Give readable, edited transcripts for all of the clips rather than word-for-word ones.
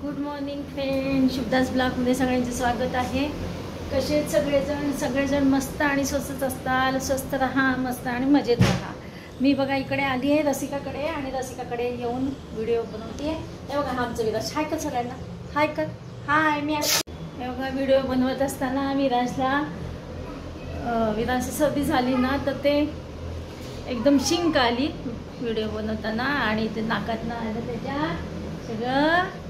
Good morning friend, शुभदास ब्लॉगमध्ये सगळ्यांचे स्वागत आहे. कसे आहेत सगळेजण मस्त आणि स्वस्तच असताल. स्वस्त राहा, मस्त आणि मजेत राहा. मी बघा इकडे आली आहे रसिकाकडे आणि रसिकाकडे येऊन व्हिडिओ बनवते. हे बघा हा आमचं विराज. हाय कर सगळ्यांना, हाय कर. हाय मी हे बघा व्हिडिओ बनवत असताना विराजची सर्दी झाली ना, तर ते एकदम शिंक आली व्हिडिओ बनवताना आणि ते नाकातनं आलं त्याच्या सगळं.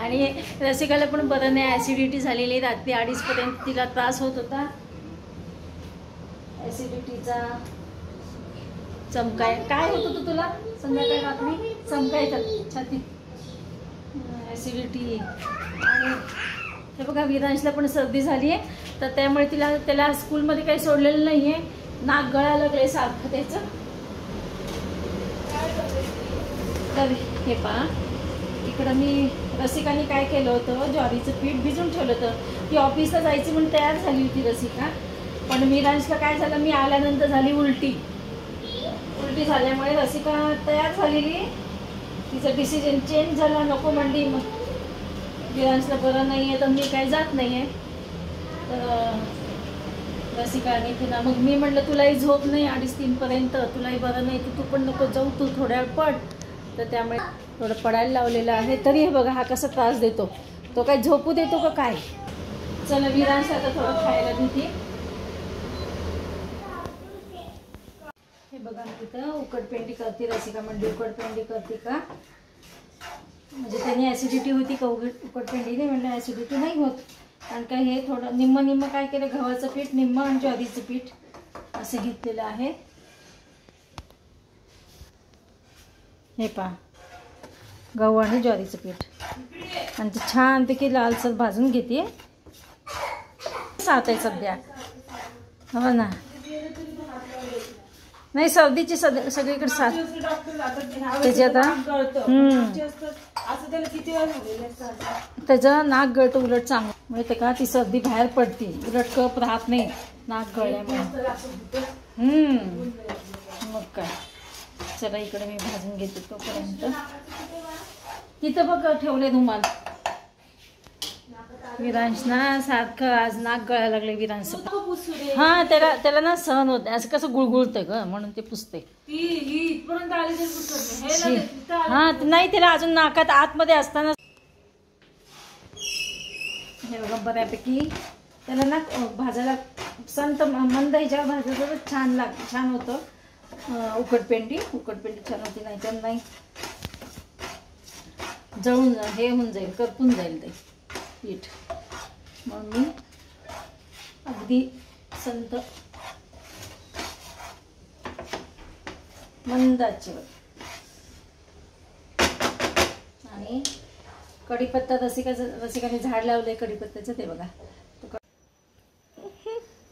आणि रसिकाला पण बरं नाही, ॲसिडिटी झालेली. रात्री 2:30पर्यंत तिला त्रास होत होता ॲसिडिटीचा. चमकाय काय होत होतं तुला संध्याकाळी रात्री? चमकायचं छाती, ॲसिडिटी. आणि हे बघा विरांशला पण सर्दी झाली आहे, तर त्यामुळे त्याला स्कूलमध्ये काही सोडलेलं नाही आहे. नाक गळायला लागले सारखं त्याचं. तर हे पहा इकडं मी रसिकाने काय केलं होतं, ज्वारीचं पीठ भिजून ठेवलं होतं. ती ऑफिसला जायची म्हणून तयार झाली होती रसिका. पण विरांशला काय झालं, मी आल्यानंतर झाली उलटी झाल्यामुळे रसिका तयार झालेली, तिचं डिसिजन चेंज झाला. नको म्हणली, मग विरांशला बरं नाही आहे तर मी काय जात नाही आहे. तर रसिकाने पुन्हा मग मी म्हटलं तुलाही झोप नाही 2:30-3पर्यंत, तुलाही बरं नाही, तू पण नको जाऊ, तू थोड्या वेळ पड. तर त्यामुळे थोडं पडायला लावलेलं आहे. तरी हे बघा हा कसा त्रास देतो. तो काय झोपू देतो का काय? चला विरांश आता थोडं खायला देते. हे बघा तिथं उकडपेंडी करते रसिका. म्हणजे उकडपेंडी करते का, म्हणजे त्यांनी ॲसिडिटी होती का? उकडपेंडीने म्हणलं ॲसिडिटी नाही होत. कारण काय हे थोडं निम्म काय केलं, गव्हाचं पीठ निम्म आणि ज्वारीचं पीठ असं घेतलेलं आहे. हे पहा गहू आणि ज्वारीचं पीठ, आणि ते छानपैकी लालसर भाजून घेते. साथ आहे सध्या, हो ना. नाही सर्दीची सगळीकडे साथ त्याची. आता त्याचं नाक गळतं उलट चांगलं, माहिती का? ती सर्दी बाहेर पडते, उलट कप राहत नाही नाक गळल्यामुळे. मग काय. चला इकडे मी भाजून घेते तोपर्यंत. तिथं बघ ठेवले रुमाल. विरांश ना सारखं आज नाक गळायला लागले विरांश. हा त्याला ना सहन होत असं, कसं गुळगुळतंय ग म्हणून ते पुसते. हा नाही, त्याला अजून नाकात आतमध्ये असताना हे बघा बऱ्यापैकी त्याला ना भाजायला संत मंद ह्याच्यावर भाजलं तर छान होतं. उकडपेंडी छान होती, नाही तर नाही जळून हे होऊन जाईल, करपून जाईल ते पीठ. मग मी अगदी संत मंद आचेवर. आणि कढीपत्ता रसिकाने झाड लावलंय कढीपत्त्याचं, ते बघा.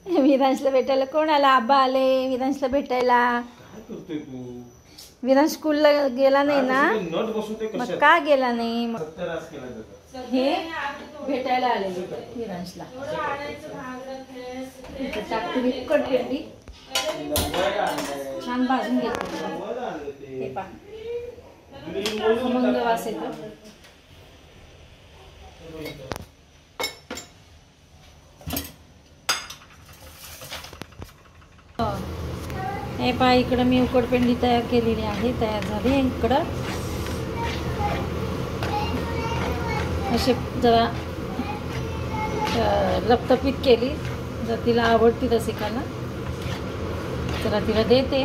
विरांशला भेटायला कोण आला? आबा आले विरांशला भेटायला. विरांश स्कूलला गेला नाही ना, मग का गेला नाही? हे भेटायला आले विरांशला. टाकते उकडपेंडी छान भाजून घेते. हे पहा खमंग वास येतो. हे पहा इकडं मी उकडपेंडी तयार केलेली आहे, तयार झाली आहे. इकडं असे जरा लपतपीत केली, जर तिला आवडती रसिकाला जरा तिला देते.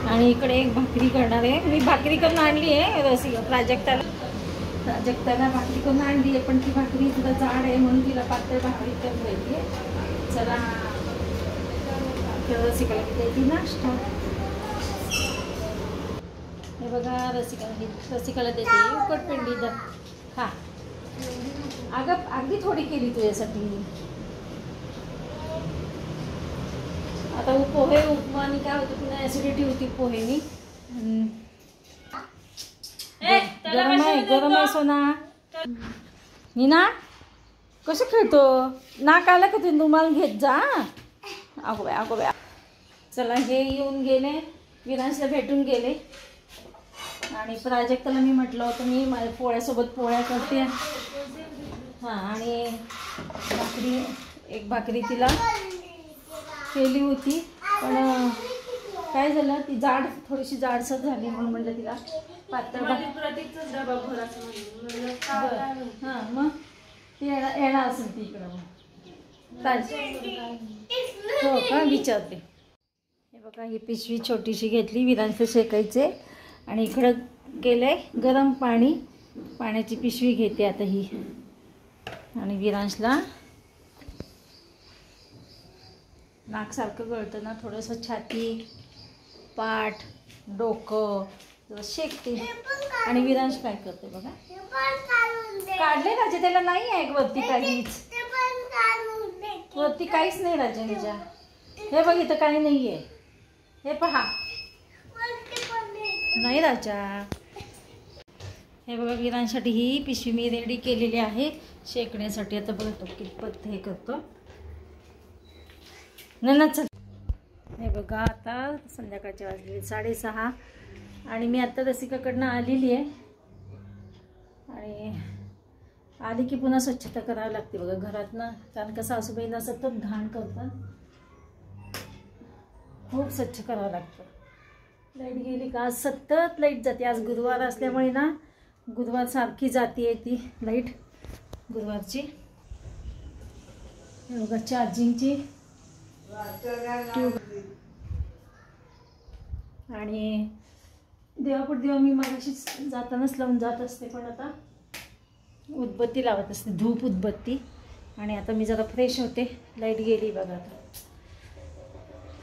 आणि इकडे एक भाकरी करणार आहे मी. भाकरी करून आणली आहे प्राजक्ताला भाकरी करून आणली आहे, पण ती भाकरी तुला जाड आहे म्हणून तिला पातळ भाकरी करून द्यायची. चला रसिकाला द्यायची नाश्ता. हे बघा रसिकाला देते उकडपेंडी. दर खा. अगदी थोडी केली तुझ्यासाठी. आता पोहे उपमानी काय होतं, पुन्हा ॲसिडिटी होती पोहेनी. गरम आहे सोना. नीना कसं खेळतो? नाक आलं का तू रुमाल घेत जा. अगो बाय. चला हे येऊन गेले, विरांशला भेटून गेले. आणि प्राजक्ताला मी म्हटलं होतं मी माझ्या पोळ्यासोबत पोळ्या करते हां, आणि एक भाकरी तिला केली होती, पण काय झालं ती थोडीशी जाडसर झाली म्हणून म्हटलं तिला पातळ हां, मग ती येणार असेल ती इकडं मग हो का विचारते. हे बघा ही पिशवी छोटीशी घेतली विरांचं शेकायचे, आणि इकडं गेलंय गरम पाण्याची पिशवी घेते आता ही, आणि विरांशला नाकसारखं गळतं ना थोडंसं, छाती पाठ डोकं शेकते. आणि विरांश काय करते बघा, काढले राजे, त्याला नाही आहे वरती काहीच, वरती काहीच नाही राजा निजा. हे बघ इथं काही नाही आहे, हे पहा नाही राजा. हे बघा विरांसाठी ही पिशवी मी रेडी केलेली आहे शेकण्यासाठी. आता बघतो कितपत हे करतो ना. चल हे बघा आता संध्याकाळचे वाजले 6:30, आणि मी आता रसिकाकडनं आलेली आहे, आणि आली की पुन्हा स्वच्छता करावी लागते बघा घरात ना, कारण का सासूबाईंना सतत घाण करतात, खूप स्वच्छ करावं लागतं. लाईट गेली का, आज सतत लाईट जाते. आज गुरुवार असल्यामुळे ना, गुरुवार सारखी जाते ती लाईट गुरुवारची. हे बघा चार्जिंगची ट्यूब, आणि देवापुढे देवा मी मागाशी जातानाच लावून जात असते, पण आता उदबत्ती लावत असते, धूप उदबत्ती. आणि आता मी जरा फ्रेश होते, लाईट गेली बघा, आता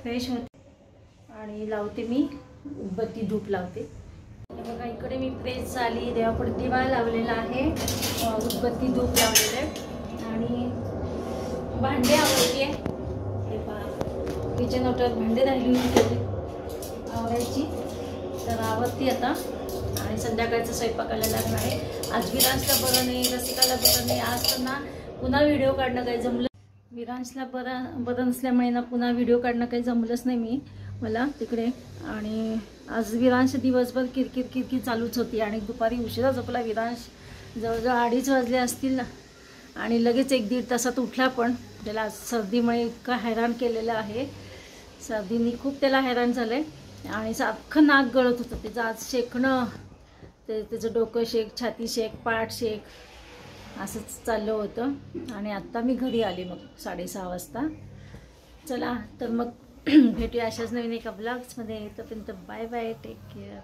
फ्रेश होते आणि लावते मी उदबत्ती, धूप लावते. हे बघा इकडे मी फ्रेश झाली, देवापुढे दिवा लावलेला आहे, उदबत्ती धूप लावलेलं आहे, आणि भांडे आवडते. हे पहा किचन ओट्यावर भांडे राहिली होती आवडायची, तर आवडती आता. आणि संध्याकाळचं स्वयंपाकाला लागणार आहे. आज विरांशला बरं नाही, रसिकाला बरं नाही, आज तर ना पुन्हा व्हिडिओ काढणं काही जमलं. विरांशला बरं नसल्यामुळे ना पुन्हा व्हिडिओ काढणं काही जमलंच नाही मला तिकडे. आणि आज विरांश दिवसभर किरकिर चालूच होती, आणि दुपारी उशिरा झोपला विरांश, जवळजवळ 2:30 वाजले असतील ना, आणि लगेच 1-1.5 तासात उठला. पण त्याला सर्दीमुळे इतकं हैराण केलेलं आहे, सर्दीने खूप त्याला हैराण झालं आहे, आणि सारखं नाक गळत होतं त्याचं. आज शेकणं, त्याचं डोकं शेक, छाती शेक, पाठ शेक असंच चाललं होतं. आणि आत्ता मी घरी आले मग 6:30 वाजता. चला तर मग भेटूया अशाच नवीन एका ब्लॉग्समध्ये. तोपर्यंत बाय बाय, टेक केअर.